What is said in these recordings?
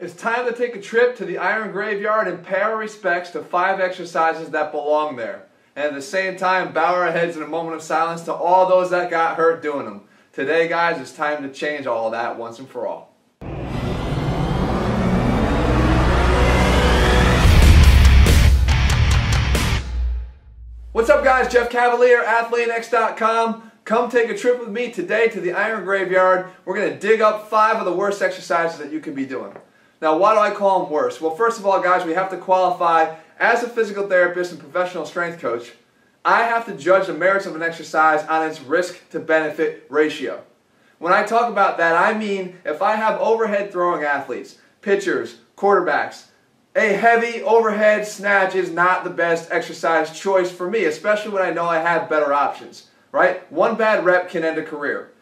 It's time to take a trip to the iron graveyard and pay our respects to 5 exercises that belong there. And at the same time, bow our heads in a moment of silence to all those that got hurt doing them. Today, guys, it's time to change all of that once and for all. What's up, guys? Jeff Cavalier, Athlean-X.com. Come take a trip with me today to the iron graveyard. We're going to dig up 5 of the worst exercises that you can be doing. Now, why do I call them worse? Well, first of all, guys, we have to qualify as a physical therapist and professional strength coach. I have to judge the merits of an exercise on its risk to benefit ratio. When I talk about that, I mean if I have overhead throwing athletes, pitchers, quarterbacks, a heavy overhead snatch is not the best exercise choice for me, especially when I know I have better options, right? One bad rep can end a career.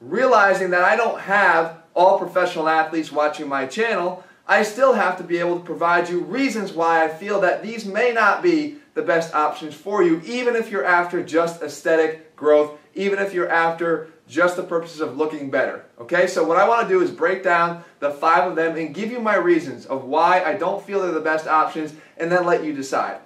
Realizing that I don't have all professional athletes watching my channel, I still have to be able to provide you reasons why I feel that these may not be the best options for you, even if you're after just aesthetic growth, even if you're after just the purposes of looking better. Okay, so what I want to do is break down the 5 of them and give you my reasons of why I don't feel they're the best options, and then let you decide.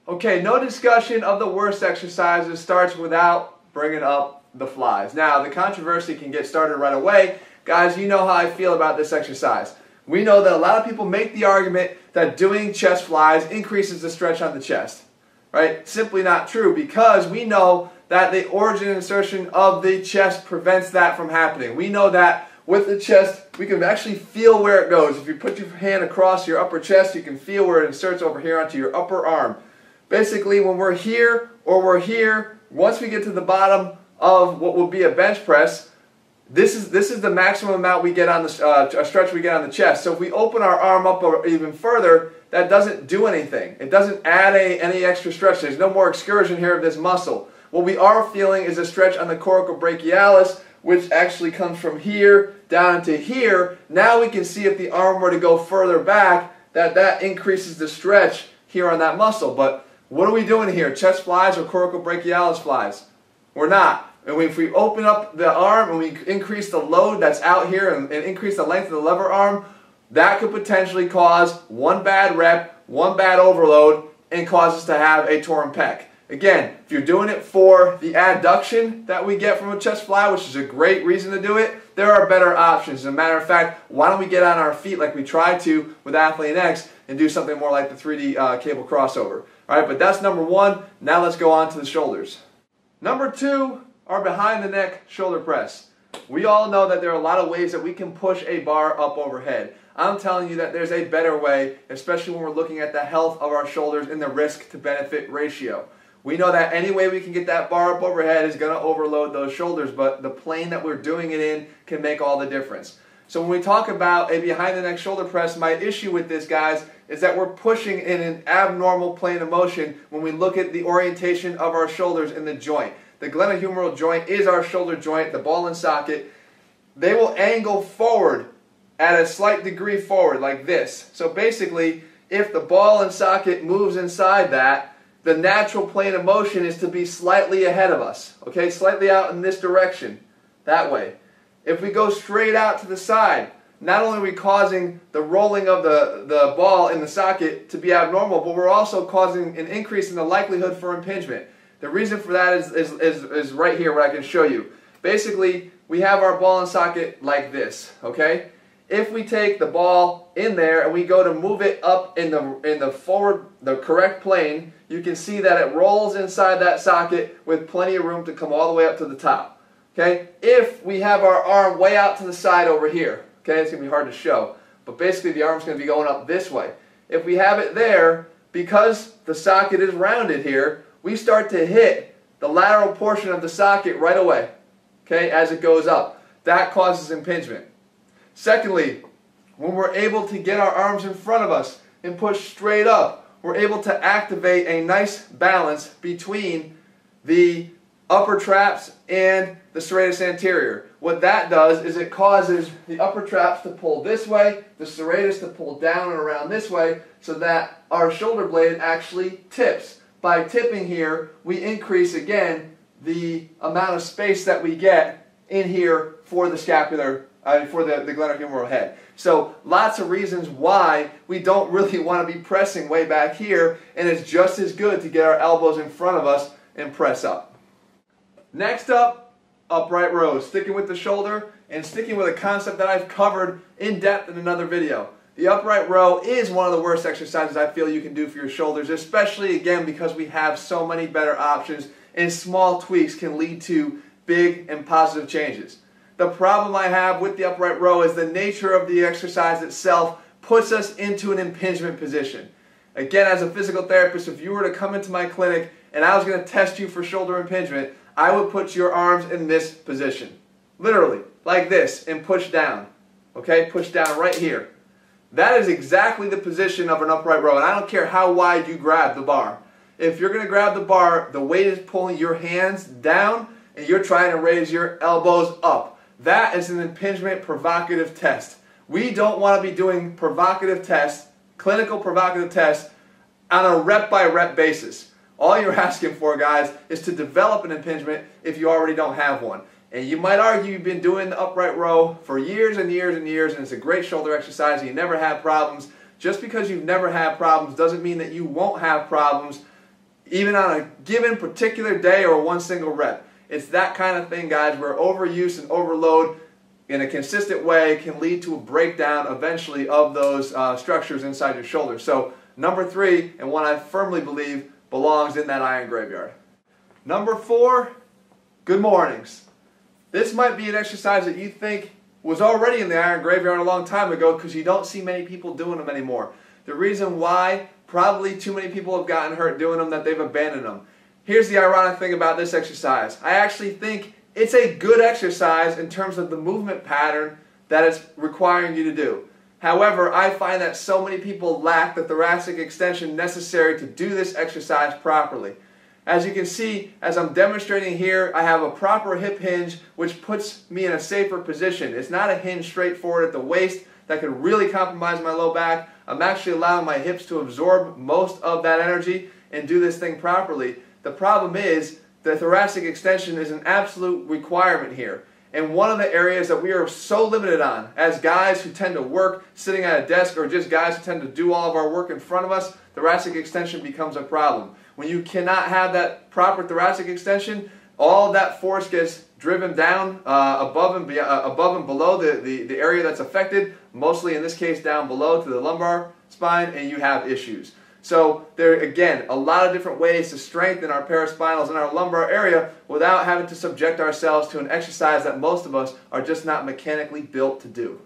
Okay, no discussion of the worst exercises starts without bringing up the flies. Now, the controversy can get started right away. Guys, you know how I feel about this exercise. We know that a lot of people make the argument that doing chest flies increases the stretch on the chest. Right? Simply not true, because we know that the origin and insertion of the chest prevents that from happening. We know that with the chest, we can actually feel where it goes. If you put your hand across your upper chest, you can feel where it inserts over here onto your upper arm. Basically, when we're here or we're here, once we get to the bottom of what would be a bench press, this is the maximum amount we get on the stretch we get on the chest. So if we open our arm up even further, that doesn't do anything. It doesn't add any extra stretch. There's no more excursion here of this muscle. What we are feeling is a stretch on the coracobrachialis, which actually comes from here down into here. Now we can see if the arm were to go further back, that increases the stretch here on that muscle. But what are we doing here? Chest flies or coracobrachialis flies? We're not. And if we open up the arm and we increase the load that's out here and increase the length of the lever arm, that could potentially cause one bad rep, one bad overload, and cause us to have a torn pec. Again, if you're doing it for the adduction that we get from a chest fly, which is a great reason to do it, there are better options. As a matter of fact, why don't we get on our feet like we tried to with Athlean-X and do something more like the 3D cable crossover. All right, but that's number 1. Now let's go on to the shoulders. Number 2 are behind the neck shoulder press. We all know that there are a lot of ways that we can push a bar up overhead. I'm telling you that there's a better way, especially when we're looking at the health of our shoulders and the risk to benefit ratio. We know that any way we can get that bar up overhead is going to overload those shoulders, but the plane that we're doing it in can make all the difference. So when we talk about a behind the neck shoulder press, my issue with this, guys, is that we're pushing in an abnormal plane of motion when we look at the orientation of our shoulders in the joint. The glenohumeral joint is our shoulder joint, the ball and socket. They will angle forward at a slight degree forward like this. So basically, if the ball and socket moves inside that, the natural plane of motion is to be slightly ahead of us. Okay, slightly out in this direction, that way. If we go straight out to the side, not only are we causing the rolling of the ball in the socket to be abnormal, but we're also causing an increase in the likelihood for impingement. The reason for that is right here, what I can show you. Basically, we have our ball and socket like this, okay? If we take the ball in there and we go to move it up in the correct plane, you can see that it rolls inside that socket with plenty of room to come all the way up to the top. Okay? If we have our arm way out to the side over here, okay, it's going to be hard to show, but basically the arm's going to be going up this way. If we have it there, because the socket is rounded here, we start to hit the lateral portion of the socket right away, okay, as it goes up. That causes impingement. Secondly, when we're able to get our arms in front of us and push straight up, we're able to activate a nice balance between the upper traps and the serratus anterior. What that does is it causes the upper traps to pull this way, the serratus to pull down and around this way, so that our shoulder blade actually tips. By tipping here, we increase again the amount of space that we get in here for the scapular for the glenohumeral head. So lots of reasons why we don't really want to be pressing way back here, and it's just as good to get our elbows in front of us and press up. Next up, upright rows. Sticking with the shoulder and sticking with a concept that I've covered in depth in another video. The upright row is one of the worst exercises I feel you can do for your shoulders, especially again because we have so many better options and small tweaks can lead to big and positive changes. The problem I have with the upright row is the nature of the exercise itself puts us into an impingement position. Again, as a physical therapist, if you were to come into my clinic and I was going to test you for shoulder impingement, I would put your arms in this position. Literally, like this, and push down. Okay, push down right here. That is exactly the position of an upright row, and I don't care how wide you grab the bar. If you're going to grab the bar, the weight is pulling your hands down, and you're trying to raise your elbows up. That is an impingement provocative test. We don't want to be doing provocative tests, clinical provocative tests, on a rep-by-rep basis. All you're asking for, guys, is to develop an impingement if you already don't have one. And you might argue you've been doing the upright row for years and years and years, and it's a great shoulder exercise, and you never had problems. Just because you've never had problems doesn't mean that you won't have problems, even on a given particular day or one single rep. It's that kind of thing, guys, where overuse and overload in a consistent way can lead to a breakdown eventually of those structures inside your shoulder. So number 3, and one I firmly believe belongs in that iron graveyard. Number 4, good mornings. This might be an exercise that you think was already in the iron graveyard a long time ago because you don't see many people doing them anymore. The reason why, probably too many people have gotten hurt doing them that they've abandoned them. Here's the ironic thing about this exercise. I actually think it's a good exercise in terms of the movement pattern that it's requiring you to do. However, I find that so many people lack the thoracic extension necessary to do this exercise properly. As you can see, as I'm demonstrating here, I have a proper hip hinge which puts me in a safer position. It's not a hinge straight forward at the waist that could really compromise my low back. I'm actually allowing my hips to absorb most of that energy and do this thing properly. The problem is the thoracic extension is an absolute requirement here. And one of the areas that we are so limited on as guys who tend to work sitting at a desk or just guys who tend to do all of our work in front of us, thoracic extension becomes a problem. When you cannot have that proper thoracic extension, all of that force gets driven down above and below the area that's affected, mostly in this case down below to the lumbar spine, and you have issues. So there are, again, a lot of different ways to strengthen our paraspinals and our lumbar area without having to subject ourselves to an exercise that most of us are just not mechanically built to do.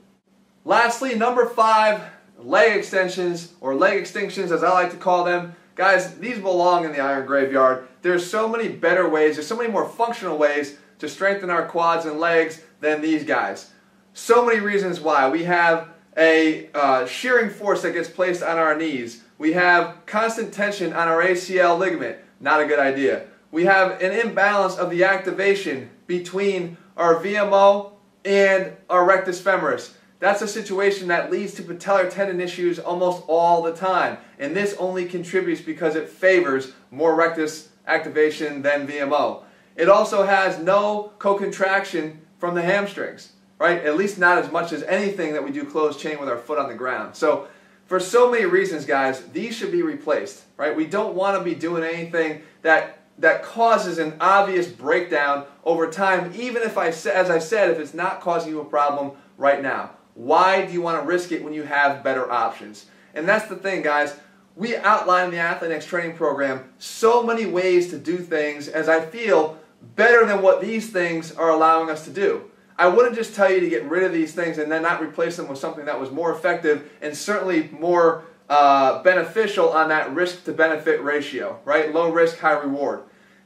Lastly, number 5, leg extensions, or leg extinctions as I like to call them. Guys, these belong in the iron graveyard. There's so many better ways, there's so many more functional ways to strengthen our quads and legs than these guys. So many reasons why. We have a shearing force that gets placed on our knees. We have constant tension on our ACL ligament. Not a good idea. We have an imbalance of the activation between our VMO and our rectus femoris. That's a situation that leads to patellar tendon issues almost all the time. And this only contributes because it favors more rectus activation than VMO. It also has no co-contraction from the hamstrings, right? At least not as much as anything that we do closed chain with our foot on the ground. So for so many reasons, guys, these should be replaced, right? We don't want to be doing anything that causes an obvious breakdown over time, even if as I said, if it's not causing you a problem right now. Why do you want to risk it when you have better options? And that's the thing, guys. We outline in the Athlean-X training program so many ways to do things as I feel better than what these things are allowing us to do. I wouldn't just tell you to get rid of these things and then not replace them with something that was more effective and certainly more beneficial on that risk to benefit ratio, right? Low risk, high reward.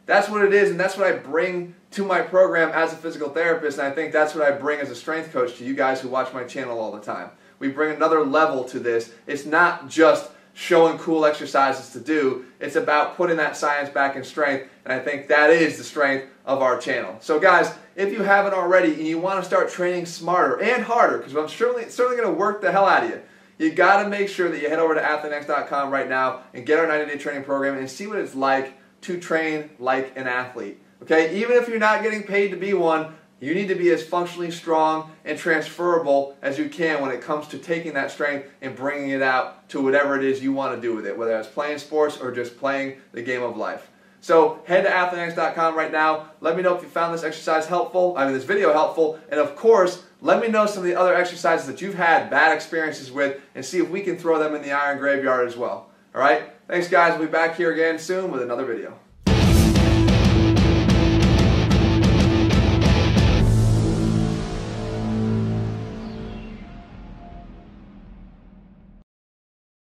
That's what it is, and that's what I bring to my program as a physical therapist, and I think that's what I bring as a strength coach to you guys who watch my channel all the time. We bring another level to this. It's not just showing cool exercises to do. It's about putting that science back in strength, and I think that is the strength of our channel. So guys, if you haven't already and you want to start training smarter and harder, because I'm certainly going to work the hell out of you, you got to make sure that you head over to Athlean-X.com right now and get our 90-day training program and see what it's like to train like an athlete. Okay, even if you're not getting paid to be one, You need to be as functionally strong and transferable as you can when it comes to taking that strength and bringing it out to whatever it is you want to do with it, whether it's playing sports or just playing the game of life. So head to Athlean-X.com right now. Let me know if you found this this video helpful, and of course, let me know some of the other exercises that you've had bad experiences with and see if we can throw them in the iron graveyard as well. All right? Thanks, guys. We'll be back here again soon with another video.